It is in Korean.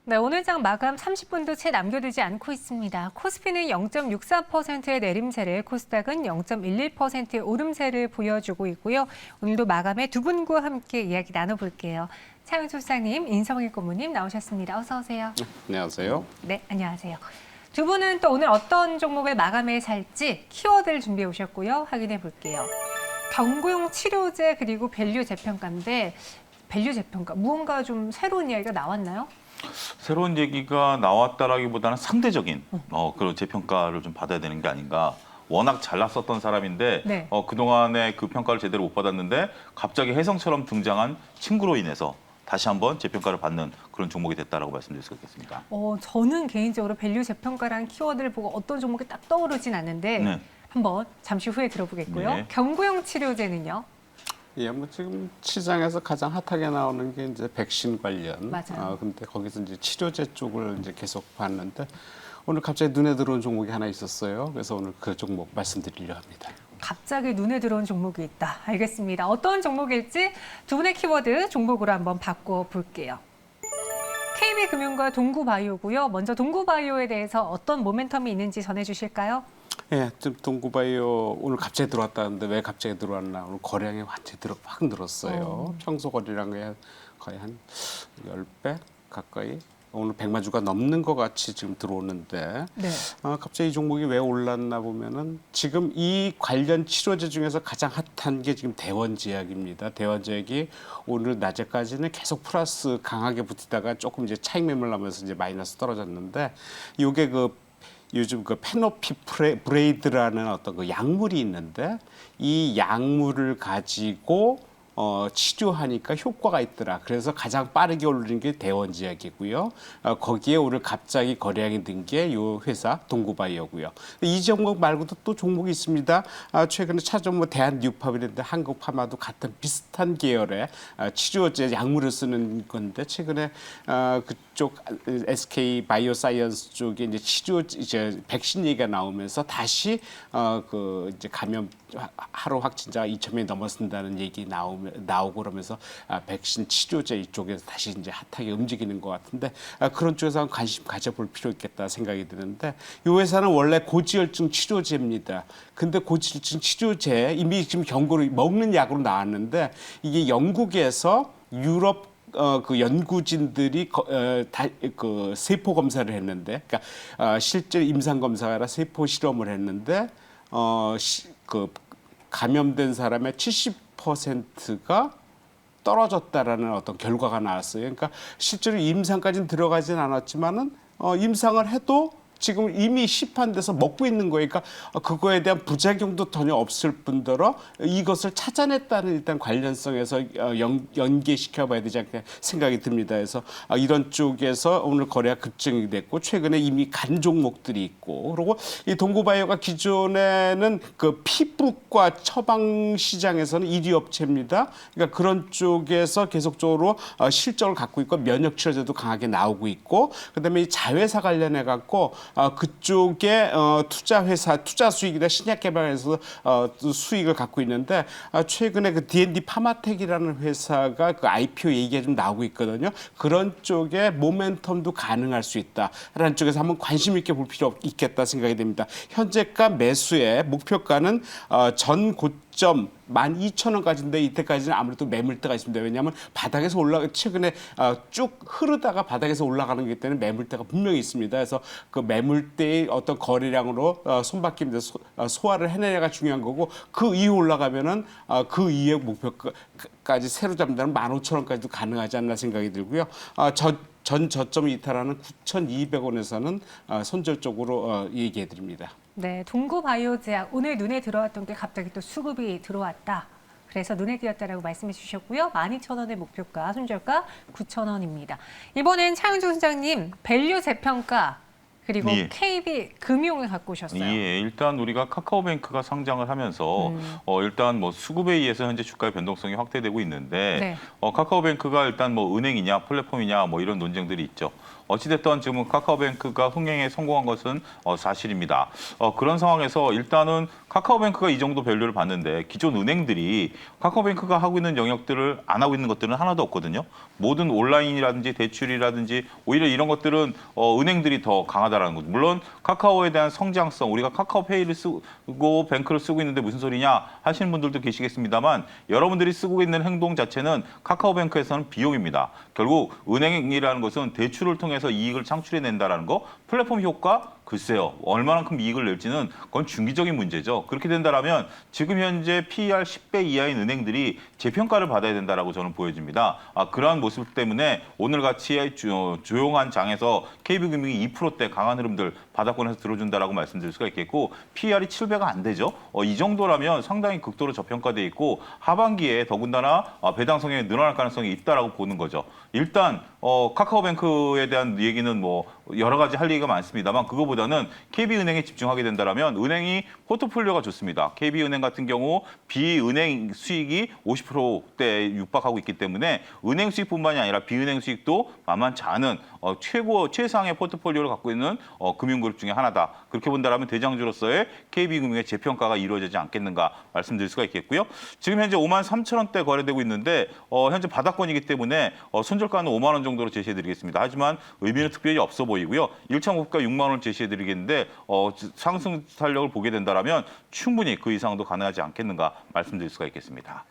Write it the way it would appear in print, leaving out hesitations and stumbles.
네, 오늘 장 마감 30분도 채 남겨두지 않고 있습니다. 코스피는 0.64%의 내림세를, 코스닥은 0.11%의 오름세를 보여주고 있고요. 오늘도 마감에 두 분과 함께 이야기 나눠볼게요. 차영주 소장님, 인성일 고문님 나오셨습니다. 어서 오세요. 안녕하세요. 네, 안녕하세요. 두 분은 또 오늘 어떤 종목을 마감에 살지 키워드를 준비해 오셨고요. 확인해 볼게요. 경구용 치료제 그리고 밸류 재평가인데 밸류 재평가 무언가 좀 새로운 이야기가 나왔나요? 새로운 얘기가 나왔다라기보다는 상대적인 그런 재평가를 좀 받아야 되는 게 아닌가. 워낙 잘났었던 사람인데 네. 그동안에 그 평가를 제대로 못 받았는데 갑자기 혜성처럼 등장한 친구로 인해서 다시 한번 재평가를 받는 그런 종목이 됐다라고 말씀드릴 수 있겠습니다. 저는 개인적으로 밸류 재평가라는 키워드를 보고 어떤 종목이 딱 떠오르진 않는데 네. 한번 잠시 후에 들어보겠고요. 네. 경구용 치료제는요? 예, 뭐 지금 시장에서 가장 핫하게 나오는 게 이제 백신 관련. 맞아요. 근데 거기서 이제 치료제 쪽을 이제 계속 봤는데 오늘 갑자기 눈에 들어온 종목이 하나 있었어요. 그래서 오늘 그 종목 말씀드리려 합니다. 갑자기 눈에 들어온 종목이 있다. 알겠습니다. 어떤 종목일지 두 분의 키워드 종목으로 한번 바꿔볼게요. KB금융과 동구바이오고요. 먼저 동구바이오에 대해서 어떤 모멘텀이 있는지 전해주실까요? 예, 지금 동구바이오 오늘 갑자기 들어왔다는데 왜 갑자기 들어왔나? 오늘 거래량이 완전히 확 늘었어요. 평소 거래량의 거의 한 10배 가까이. 오늘 100만 주가 넘는 것 같이 지금 들어오는데 네. 갑자기 이 종목이 왜 올랐나 보면은 지금 이 관련 치료제 중에서 가장 핫한 게 지금 대원제약입니다. 대원제약이 오늘 낮에까지는 계속 플러스 강하게 붙이다가 조금 이제 차익 매물 나면서 이제 마이너스 떨어졌는데 이게 요즘 그 페노피브레이드라는 어떤 그 약물이 있는데 이 약물을 가지고 치료하니까 효과가 있더라. 그래서 가장 빠르게 오르는 게 대원제약이고요. 거기에 오늘 갑자기 거래량이 든 게 이 회사 동구바이오고요. 이 종목 말고도 또 종목이 있습니다. 최근에 찾아본 뭐 대한뉴팝이라든지 한국파마도 같은 비슷한 계열의 치료제 약물을 쓰는 건데 최근에 그쪽 SK 바이오사이언스 쪽에 이제 이제 백신 얘기가 나오면서 다시 그 이제 감염 하루 확진자가 2,000명이 넘어선다는 얘기 나오고 그러면서 백신 치료제 이쪽에서 다시 이제 핫하게 움직이는 것 같은데 그런 쪽에서 한번 관심 가져볼 필요 있겠다 생각이 드는데 이 회사는 원래 고지혈증 치료제입니다. 근데 고지혈증 치료제 이미 지금 경고를 먹는 약으로 나왔는데 이게 영국에서 유럽 그 연구진들이 그 세포 검사를 했는데, 그러니까 실제 임상 검사가 아니라 세포 실험을 했는데, 그 감염된 사람의 70%가 떨어졌다라는 어떤 결과가 나왔어요. 그러니까 실제로 임상까지는 들어가진 않았지만은 임상을 해도 지금 이미 시판돼서 먹고 있는 거니까 그거에 대한 부작용도 전혀 없을 뿐더러 이것을 찾아냈다는 일단 관련성에서 연계시켜봐야 되지 않을까 생각이 듭니다. 그래서 이런 쪽에서 오늘 거래가 급증이 됐고 최근에 이미 간 종목들이 있고 그리고 이 동구바이오가 기존에는 그 피부과 처방 시장에서는 1위 업체입니다. 그러니까 그런 쪽에서 계속적으로 실적을 갖고 있고 면역 치료제도 강하게 나오고 있고 그다음에 이 자회사 관련해 갖고 그쪽에 투자 수익이나 신약 개발에서 수익을 갖고 있는데 최근에 그 D&D 파마텍이라는 회사가 그 IPO 얘기가 좀 나오고 있거든요. 그런 쪽에 모멘텀도 가능할 수 있다라는 쪽에서 한번 관심 있게 볼 필요 있겠다 생각이 됩니다. 현재가 매수의 목표가는 전 고점 12,000원까지인데 이때까지는 아무래도 매물대가 있습니다. 왜냐하면 바닥에서 최근에 쭉 흐르다가 바닥에서 올라가는 거기 때문에 매물대가 분명히 있습니다. 그래서 그 매물대의 어떤 거래량으로 손바뀜에서 소화를 해내냐가 중요한 거고 그 이후 올라가면은 그 이후 목표까지 새로 잡는다면 15,000원까지도 가능하지 않나 생각이 들고요. 전 저점 이탈하는 9,200원에서는 선절적으로 얘기해 드립니다. 네, 동구바이오제약 오늘 눈에 들어왔던 게 갑자기 또 수급이 들어왔다. 그래서 눈에 띄었다라고 말씀해 주셨고요. 12,000원의 목표가, 손절가 9,000원입니다. 이번엔 차영주 소장님, 밸류 재평가 그리고 예. KB금융을 갖고 오셨어요. 예, 일단 우리가 카카오뱅크가 상장을 하면서 일단 뭐 수급에 의해서 현재 주가의 변동성이 확대되고 있는데 네. 카카오뱅크가 일단 뭐 은행이냐 플랫폼이냐 뭐 이런 논쟁들이 있죠. 어찌됐든 지금 카카오뱅크가 흥행에 성공한 것은 사실입니다. 그런 상황에서 일단은 카카오뱅크가 이 정도 밸류를 받는데 기존 은행들이 카카오뱅크가 하고 있는 영역들을 안 하고 있는 것들은 하나도 없거든요. 모든 온라인이라든지 대출이라든지 오히려 이런 것들은 은행들이 더 강하다라는 거죠. 물론 카카오에 대한 성장성, 우리가 카카오페이를 쓰고 뱅크를 쓰고 있는데 무슨 소리냐 하시는 분들도 계시겠습니다만 여러분들이 쓰고 있는 행동 자체는 카카오뱅크에서는 비용입니다. 결국 은행이라는 것은 대출을 통해서 이익을 창출해낸다라는 거, 플랫폼 효과, 글쎄요. 얼마만큼 이익을 낼지는 그건 중기적인 문제죠. 그렇게 된다면 지금 현재 PER 10배 이하인 은행들이 재평가를 받아야 된다라고 저는 보여집니다. 그러한 모습 때문에 오늘같이 조용한 장에서 KB금융이 2%대 강한 흐름들 바닥권에서 들어준다라고 말씀드릴 수가 있겠고 PER이 7배가 안 되죠. 이 정도라면 상당히 극도로 저평가돼 있고 하반기에 더군다나 배당 성향이 늘어날 가능성이 있다라고 보는 거죠. 일단 카카오뱅크에 대한 얘기는 뭐 여러 가지 할 얘기가 많습니다만 그거보다는 KB은행에 집중하게 된다면 은행이 포트폴리오가 좋습니다. KB은행 같은 경우 비은행 수익이 50%대에 육박하고 있기 때문에 은행 수익뿐만이 아니라 비은행 수익도 만만치 않은 최상의 포트폴리오를 갖고 있는 금융그룹 중에 하나다. 그렇게 본다면 대장주로서의 KB금융의 재평가가 이루어지지 않겠는가 말씀드릴 수가 있겠고요. 지금 현재 53,000원대 거래되고 있는데 현재 바닥권이기 때문에 손절가는 5만 원 정도로 제시해드리겠습니다. 하지만 의미는 특별히 없어 보이고요. 1차 목표가 6만 원을 제시해드리겠는데 상승 탄력을 보게 된다면 충분히 그 이상도 가능하지 않겠는가 말씀드릴 수가 있겠습니다.